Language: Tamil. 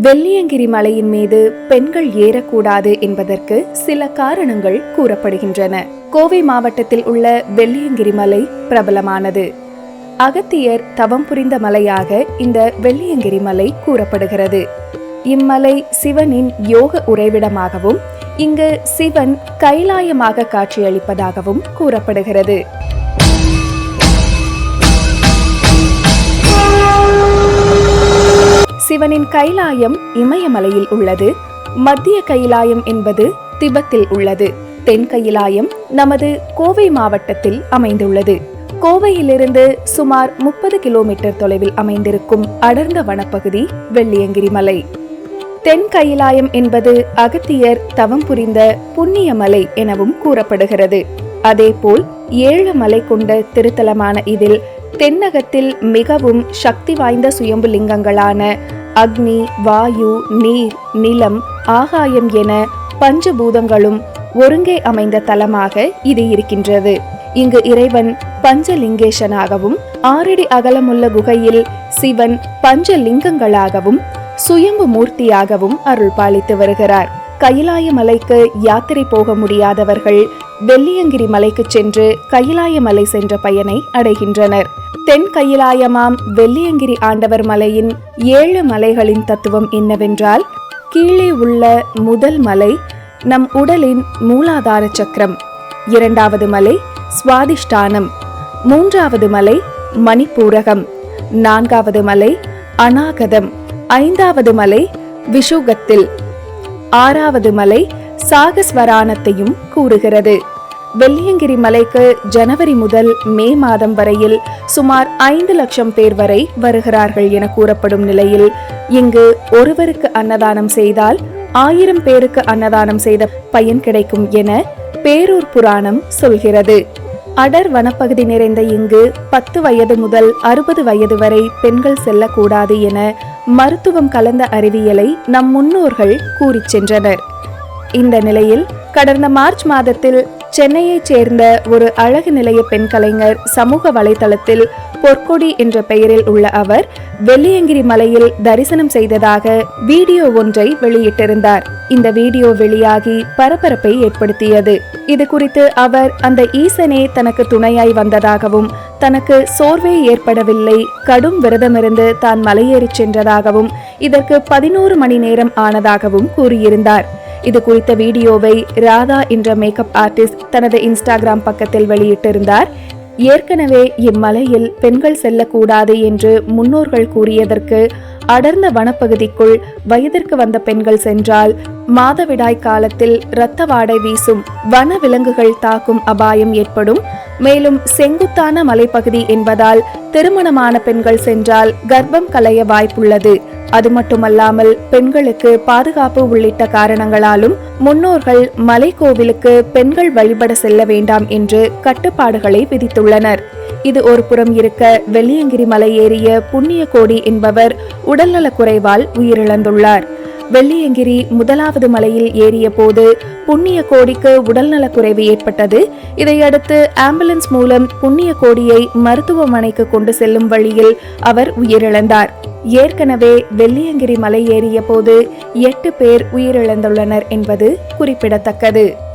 வெள்ளியங்கிரி மலையின் மீது பெண்கள் ஏறக்கூடாது என்பதற்கு சில காரணங்கள் கூறப்படுகின்றன. கோவை மாவட்டத்தில் உள்ள வெள்ளியங்கிரி மலை பிரபலமானது. அகத்தியர் தவம் புரிந்த மலையாக இந்த வெள்ளியங்கிரி மலை கூறப்படுகிறது. இம்மலை சிவனின் யோக உறைவிடமாகவும் இங்கு சிவன் கைலாயமாக காட்சியளிப்பதாகவும் கூறப்படுகிறது. சிவனின் கைலாயம் இமயமலையில் உள்ளது. மத்திய கைலாயம் என்பது திபெத்தில் உள்ளது. தென் கைலாயம் நமது கோவை மாவட்டத்தில் அமைந்துள்ளது. கோவையிலிருந்து சுமார் 30 கிலோமீட்டர் தொலைவில் அமைந்திருக்கும் அடர்ந்த வனப்பகுதி வெள்ளியங்கிரி மலை. தென் கைலாயம் என்பது அகத்தியர் தவம் புரிந்த புண்ணிய மலை எனவும் கூறப்படுகிறது. அதேபோல் 7 மலை கொண்ட திருத்தலமான இதில் தென்னகத்தில் மிகவும் சக்தி வாய்ந்த சுயம்பு லிங்கங்களான அக்னி, வாயு, நீர், நிலம், ஆகாயம் என பஞ்சபூதங்களும் ஒருங்கே அமைந்த தலமாக இது இருக்கின்றது. இங்கு இறைவன் பஞ்சலிங்கேசனாகவும் 6 அடி அகலமுள்ள குகையில் சிவன் பஞ்சலிங்கங்களாகவும் சுயம்பு மூர்த்தியாகவும் அருள் பாலித்து வருகிறார். கைலாய மலைக்கு யாத்திரை போக முடியாதவர்கள் வெள்ளியங்கிரி மலைக்கு சென்று கைலாய மலை சென்ற பயனை அடைகின்றனர். தென் கைலாயமாம் வெள்ளியங்கிரி ஆண்டவர் மலையின் 7 மலைகளின் தத்துவம் என்னவென்றால், கீழே உள்ள முதல் மலை நம் உடலின் மூலாதார சக்கரம், 2வது மலை சுவாதிஷ்டானம், 3வது மலை மணிப்பூரகம், 4வது மலை அநாகதம், 5வது மலை விஷுகத்தில், 6வது மலை சாகஸ்வரானத்தையும் கூறுகிறது. வெள்ளியங்கிரி மலைக்கு ஜனவரி முதல் மே மாதம் வரையில் சுமார் 5 லட்சம் பேர் வரை வருகிறார்கள் என கூறப்படும் நிலையில் இங்கு ஒருவருக்கு அன்னதானம் செய்தால் 1000 பேருக்கு அன்னதானம் செய்த பயன் கிடைக்கும் என பேரூர் புராணம் சொல்கிறது. அடர் வனப்பகுதி நிறைந்த இங்கு 10 வயது முதல் 60 வயது வரை பெண்கள் செல்லக்கூடாது என மருத்துவம் கலந்த அறிவியலை நம் முன்னோர்கள் கூறி சென்றனர். இந்த நிலையில் கடந்த மார்ச் மாதத்தில் சென்னையைச் சேர்ந்த ஒரு அழகு நிலைய பெண் கலைஞர் சமூக வலைதளத்தில் பொற்கொடி என்ற பெயரில் உள்ள அவர் வெள்ளியங்கிரி மலையில் தரிசனம் செய்ததாக வீடியோ ஒன்றை வெளியிட்டிருந்தார். இந்த வீடியோ வெளியாகி பரபரப்பை ஏற்படுத்தியது. இது குறித்து அவர் அந்த ஈசனே தனக்கு துணையாய் வந்ததாகவும் தனக்கு சோர்வே ஏற்படவில்லை, கடும் விரதமிருந்து தான் மலையேறி சென்றதாகவும் இதற்கு 11 மணி நேரம் ஆனதாகவும் கூறியிருந்தார். இது குறித்த வீடியோவை ராதா என்ற மேக்கப் ஆர்டிஸ்ட் தனது இன்ஸ்டாகிராம் பக்கத்தில் வெளியிட்டிருந்தார். ஏற்கனவே இம்மலையில் பெண்கள் செல்லக்கூடாது என்று முன்னோர்கள் கூறியதற்கு அடர்ந்த வனப்பகுதிக்குள் வயதிற்கு வந்த பெண்கள் சென்றால் மாதவிடாய் காலத்தில் இரத்த வாடை வீசும், வன விலங்குகள் தாக்கும் அபாயம் ஏற்படும். மேலும் செங்குத்தான மலைப்பகுதி என்பதால் திருமணமான பெண்கள் சென்றால் கர்ப்பம் கலைய வாய்ப்புள்ளது. அது மட்டுமல்லாமல் பெண்களுக்கு பாதுகாப்பு உள்ளிட்ட காரணங்களாலும் முன்னோர்கள் மலை கோவிலுக்கு பெண்கள் வழிபட செல்ல வேண்டாம் என்று கட்டுப்பாடுகளை விதித்துள்ளனர். இது ஒரு புறம் இருக்க, வெள்ளியங்கிரி மலை ஏறிய புண்ணிய கோடி என்பவர் உடல்நலக் குறைவால் உயிரிழந்துள்ளார். வெள்ளியங்கிரி முதலாவது மலையில் ஏறிய போது புண்ணிய கோடிக்கு உடல்நலக் குறைவு ஏற்பட்டது. இதையடுத்து ஆம்புலன்ஸ் மூலம் புண்ணிய கோடியை மருத்துவமனைக்கு கொண்டு செல்லும் வழியில் அவர் உயிரிழந்தார். ஏற்கனவே வெள்ளியங்கிரி மலை ஏறிய போது 8 பேர் உயிரிழந்துள்ளனர் என்பது குறிப்பிடத்தக்கது.